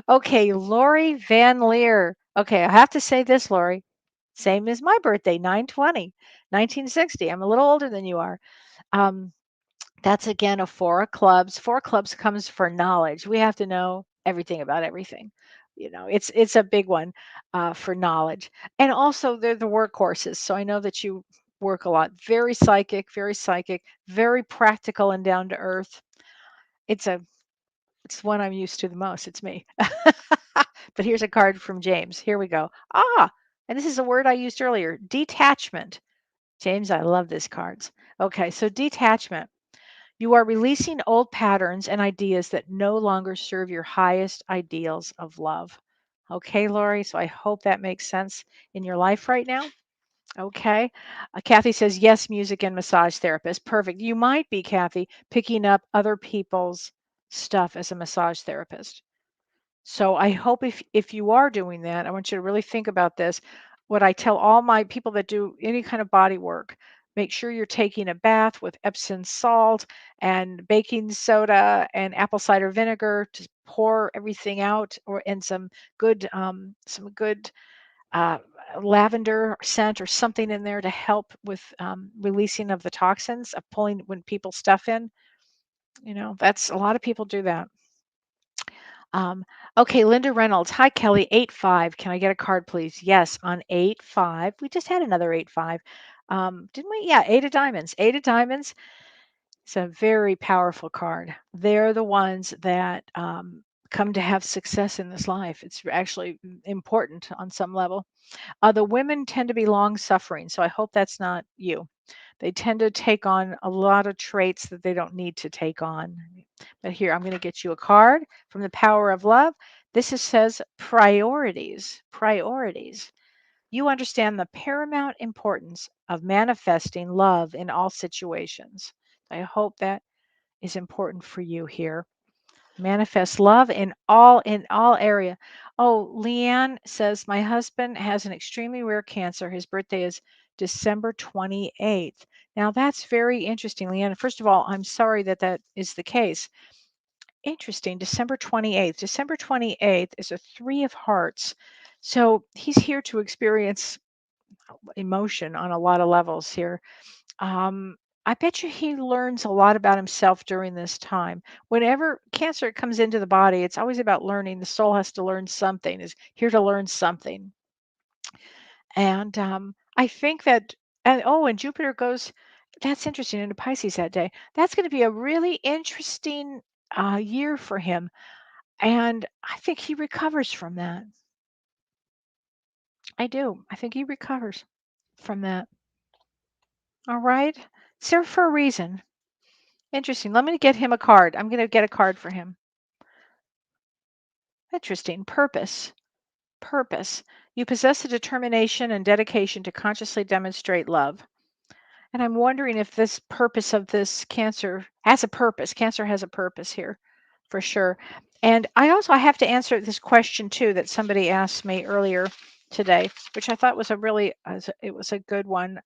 Okay, Lori Van Leer. Okay, I have to say this, Lori. Same as my birthday, 9/20, 1960. I'm a little older than you are. Um, that's again a four of clubs. Four of clubs comes for knowledge. We have to know everything about everything. It's a big one for knowledge. And also they're the workhorses. So I know that you work a lot. Very psychic, very practical and down to earth. It's a it's one I'm used to the most. It's me. But here's a card from James. Here we go. And this is a word I used earlier: detachment. James, I love this cards. Okay, so detachment. You are releasing old patterns and ideas that no longer serve your highest ideals of love. Okay, Lori, so I hope that makes sense in your life right now. Okay. Kathy says, yes, music and massage therapist. Perfect. You might be, Kathy, picking up other people's stuff as a massage therapist. So I hope if you are doing that, I want you to really think about this. What I tell all my people that do any kind of body work: make sure you're taking a bath with Epsom salt and baking soda and apple cider vinegar to pour everything out, or and some good uh, lavender scent or something in there to help with releasing of the toxins of pulling when people stuff in. That's a lot of people do that. Um, okay, Linda Reynolds. Hi, Kellee. 8-5. Can I get a card, please? Yes, on 8-5. We just had another 8-5. Didn't we? Yeah, Eight of Diamonds. Eight of Diamonds. It's a very powerful card. They're the ones that come to have success in this life. It's actually important on some level. The women tend to be long suffering, so I hope that's not you. They tend to take on a lot of traits that they don't need to take on. But here, I'm going to get you a card from the Power of Love. Says priorities. Priorities. You understand the paramount importance of manifesting love in all situations. I hope that is important for you here. Manifest love in all area. Oh, Leanne says my husband has an extremely rare cancer. His birthday is December 28th. Now that's very interesting, Leanne. First of all, I'm sorry that that is the case. Interesting. December 28th. December 28th is a three of hearts. So he's here to experience emotion on a lot of levels here. um, I bet you he learns a lot about himself during this time. Whenever cancer comes into the body, it's always about learning. The soul has to learn something, is here to learn something. And I think that, and Jupiter goes, that's interesting, into Pisces that day. That's going to be a really interesting year for him. And I think he recovers from that. I do. I think he recovers from that. All right. It's there for a reason. Interesting. Let me get him a card. I'm going to get a card for him. Interesting. Purpose. Purpose. You possess a determination and dedication to consciously demonstrate love. And I'm wondering if this purpose of this cancer has a purpose. Cancer has a purpose here for sure. And I have to answer this question too that somebody asked me earlier today, which I thought was it was a good one.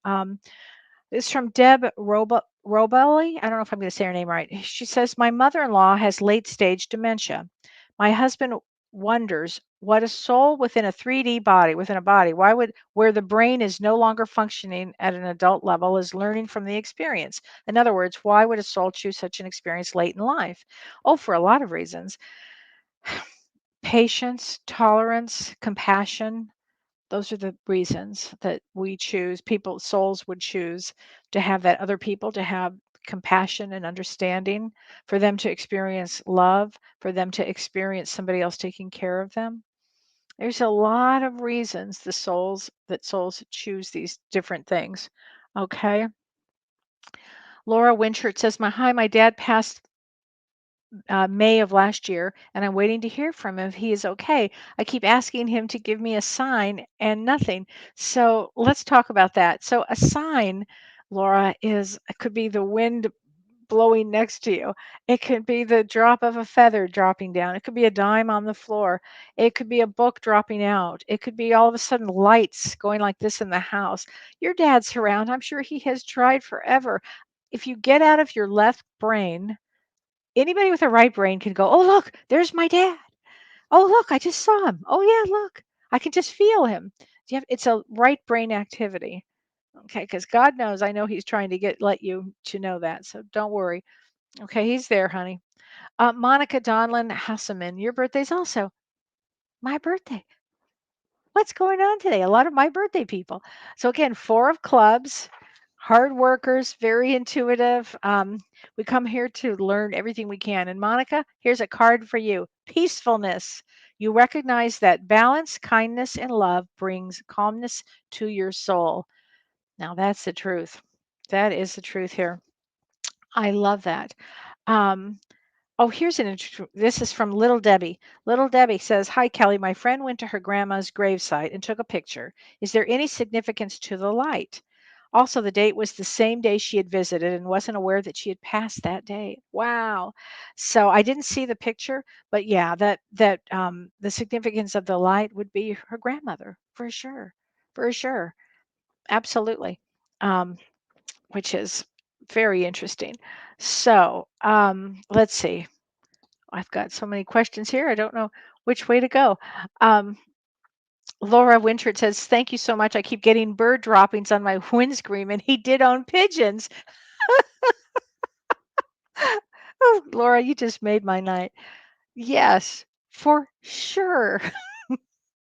It's from Deb Robelli. I don't know if I'm going to say her name right. She says, my mother-in-law has late stage dementia. My husband wonders what a soul within a 3D body, within a body, where the brain is no longer functioning at an adult level, is learning from the experience. In other words, why would a soul choose such an experience late in life? Oh, for a lot of reasons. Patience, tolerance, compassion, those are the reasons that we choose, souls would choose to have that other people, to have compassion and understanding, for them to experience love, for them to experience somebody else taking care of them. There's a lot of reasons souls choose these different things. Okay. Laura Winchert says, my dad passed May of last year, and I'm waiting to hear from him if he is okay. I keep asking him to give me a sign and nothing. So let's talk about that. So a sign, Laura, it could be the wind blowing next to you. It could be the drop of a feather dropping down. It could be a dime on the floor. It could be a book dropping out. It could be all of a sudden lights going like this in the house. Your dad's around. I'm sure he has tried forever. If you get out of your left brain, anybody with a right brain can go, "Oh, look, there's my dad. Oh, look, I just saw him. Oh, yeah, look, I can just feel him." It's a right brain activity. Okay, because God knows, I know He's trying to let you to know that. So don't worry. Okay, He's there, honey. Monica Donlin Hassaman, your birthday's also my birthday. What's going on today? A lot of my birthday people. So again, 4 of clubs, hard workers, very intuitive. We come here to learn everything we can. And Monica, here's a card for you. Peacefulness. You recognize that balance, kindness, and love brings calmness to your soul. Now that's the truth. That is the truth here. I love that. Um, Oh, here's this is from Little Debbie. Little Debbie says, "Hi, Kelly. My friend went to her grandma's gravesite and took a picture. Is there any significance to the light? Also, the date was the same day she had visited and wasn't aware that she had passed that day." Wow. So I didn't see the picture, but yeah, the significance of the light would be her grandmother for sure, for sure, absolutely. Um, which is very interesting. So let's see. I've got so many questions here. I don't know which way to go. Um, Laura Wintert says, "Thank you so much. I keep getting bird droppings on my windscreen, and he did own pigeons." Oh, Laura, you just made my night. Yes, for sure.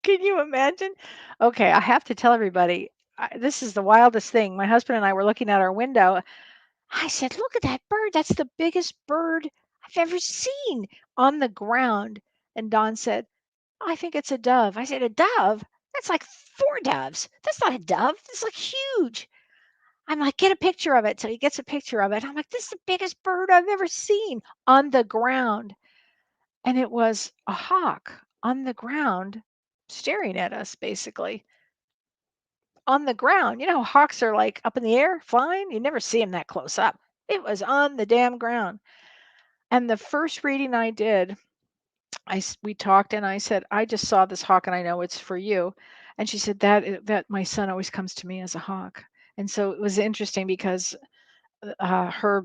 Can you imagine? Okay, I have to tell everybody, this is the wildest thing. My husband and I were looking out our window. I said, "Look at that bird. That's the biggest bird I've ever seen on the ground." And Don said, "I think it's a dove." I said, "A dove? That's like 4 doves. That's not a dove. It's like huge." I'm like, "Get a picture of it." So he gets a picture of it. I'm like, "This is the biggest bird I've ever seen on the ground." And it was a hawk on the ground staring at us, basically. On the ground. You know how hawks are like up in the air flying? You never see them that close up. It was on the damn ground. And the first reading I did, we talked and I said, "I just saw this hawk and I know it's for you." And she said, that my son always comes to me as a hawk." And so it was interesting because her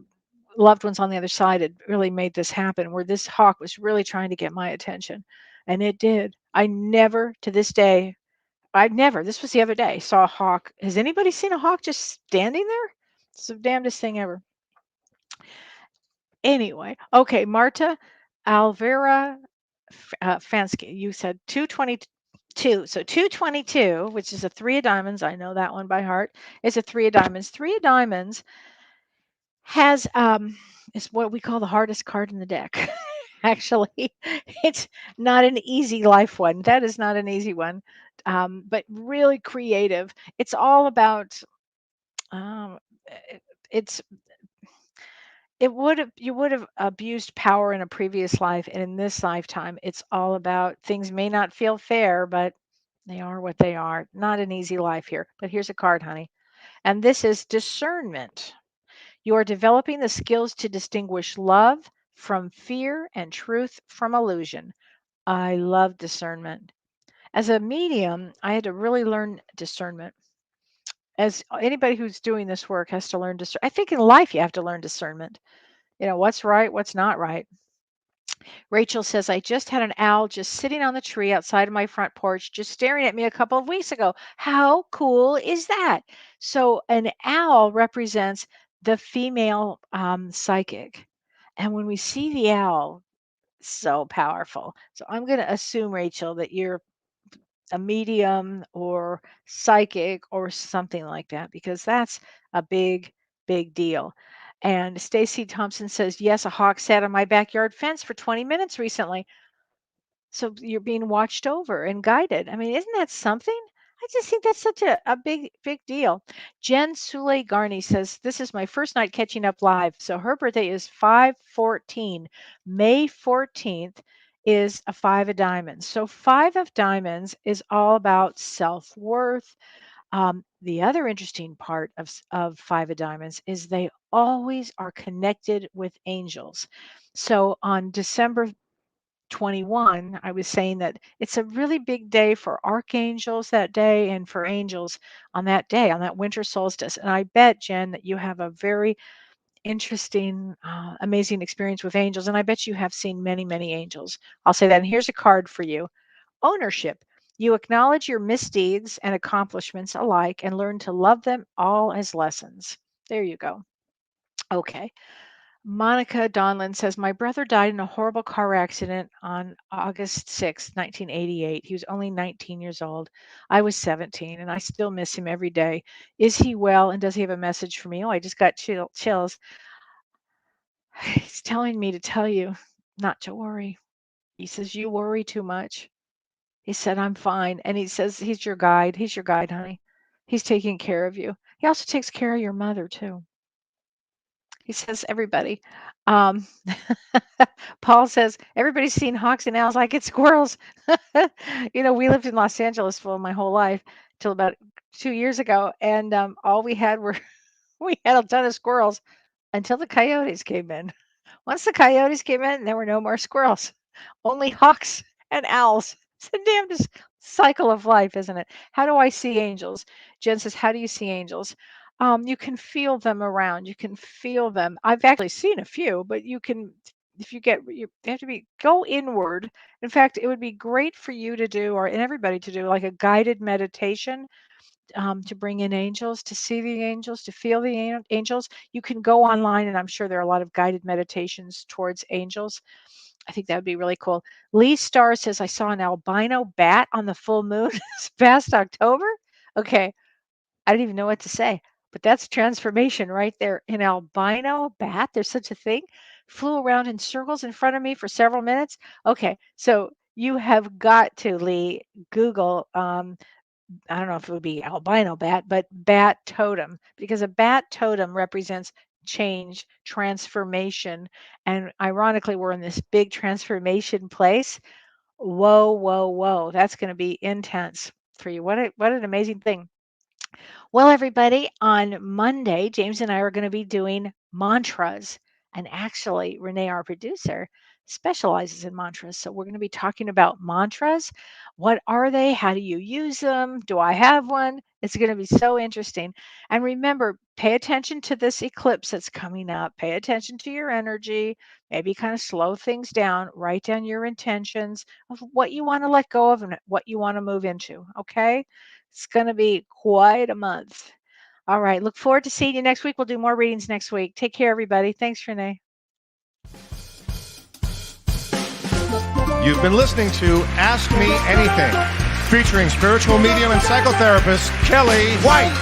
loved ones on the other side had really made this happen, where this hawk was really trying to get my attention. And it did. I never to this day, I've never, this was the other day, saw a hawk. Has anybody seen a hawk just standing there? It's the damnedest thing ever. Anyway, okay, Marta Alvera Fansky, you said 222. So 222, which is a 3 of diamonds, I know that one by heart, is a 3 of diamonds. 3 of diamonds has is what we call the hardest card in the deck. Actually, it's not an easy life one. That is not an easy one, but really creative. It's all about um, it- it's you would have abused power in a previous life, and in this lifetime, it's all about things may not feel fair, but they are what they are. Not an easy life here. But here's a card, honey. And this is discernment. You are developing the skills to distinguish love from fear and truth from illusion. I love discernment. As a medium, I had to really learn discernment. As anybody who's doing this work has to learn discernment. I think in life you have to learn discernment. What's right, what's not right. Rachel says, I just had an owl just sitting on the tree outside of my front porch, just staring at me a couple of weeks ago. How cool is that? So, an owl represents the female psychic. And when we see the owl, so powerful. So, I'm going to assume, Rachel, that you're a medium or psychic or something like that, because that's a big deal. And Stacy Thompson says, yes, a hawk sat on my backyard fence for 20 minutes recently. So you're being watched over and guided. I mean, isn't that something? I just think that's such a big deal. Jen Sule Garney says, this is my first night catching up live. So her birthday is 5/14. May 14th is a 5 of diamonds. So 5 of diamonds is all about self-worth. The other interesting part of 5 of diamonds is they always are connected with angels. So on December 21, I was saying that it's a really big day for archangels that day and for angels on that day, on that winter solstice. And I bet, Jen, that you have a very interesting, amazing experience with angels. And I bet you have seen many angels. I'll say that. And here's a card for you. Ownership. You acknowledge your misdeeds and accomplishments alike and learn to love them all as lessons. There you go. Okay. Monica Donlin says, my brother died in a horrible car accident on August 6th, 1988. He was only 19 years old. I was 17, and I still miss him every day. Is he well, and does he have a message for me? Oh, I just got chills. He's telling me to tell you not to worry. He says, you worry too much. He said, I'm fine. And he says, he's your guide. He's your guide, honey. He's taking care of you. He also takes care of your mother, too. He says, everybody. Um, Paul says, everybody's seen hawks and owls. I get squirrels. We lived in Los Angeles for my whole life till about 2 years ago. And all we had we had a ton of squirrels until the coyotes came in. Once the coyotes came in, there were no more squirrels, only hawks and owls. It's a damn cycle of life, isn't it? How do I see angels? Jen says, how do you see angels? You can feel them around. You can feel them. I've actually seen a few, but you can, if you have to go inward. In fact, it would be great for you to do, or everybody to do, like a guided meditation to bring in angels, to see the angels, to feel the angels. You can go online, and I'm sure there are a lot of guided meditations towards angels. I think that would be really cool. Lee Starr says, I saw an albino bat on the full moon this past October. Okay. I don't even know what to say, but that's transformation right there. An albino bat, there's such a thing, flew around in circles in front of me for several minutes. Okay. So you have got to, Lee, Google, I don't know if it would be albino bat, but bat totem, because a bat totem represents change, transformation. And ironically, we're in this big transformation place. Whoa. That's going to be intense for you. What an amazing thing. Well, everybody, on Monday, James and I are going to be doing mantras. And actually, Renee, our producer, specializes in mantras. So we're going to be talking about mantras. What are they? How do you use them? Do I have one? It's going to be so interesting. And remember, pay attention to this eclipse that's coming up. Pay attention to your energy. Maybe kind of slow things down. Write down your intentions of what you want to let go of and what you want to move into. Okay? It's going to be quite a month. All right. Look forward to seeing you next week. We'll do more readings next week. Take care, everybody. Thanks, Renee. You've been listening to Ask Me Anything, featuring spiritual medium and psychotherapist Kellee White.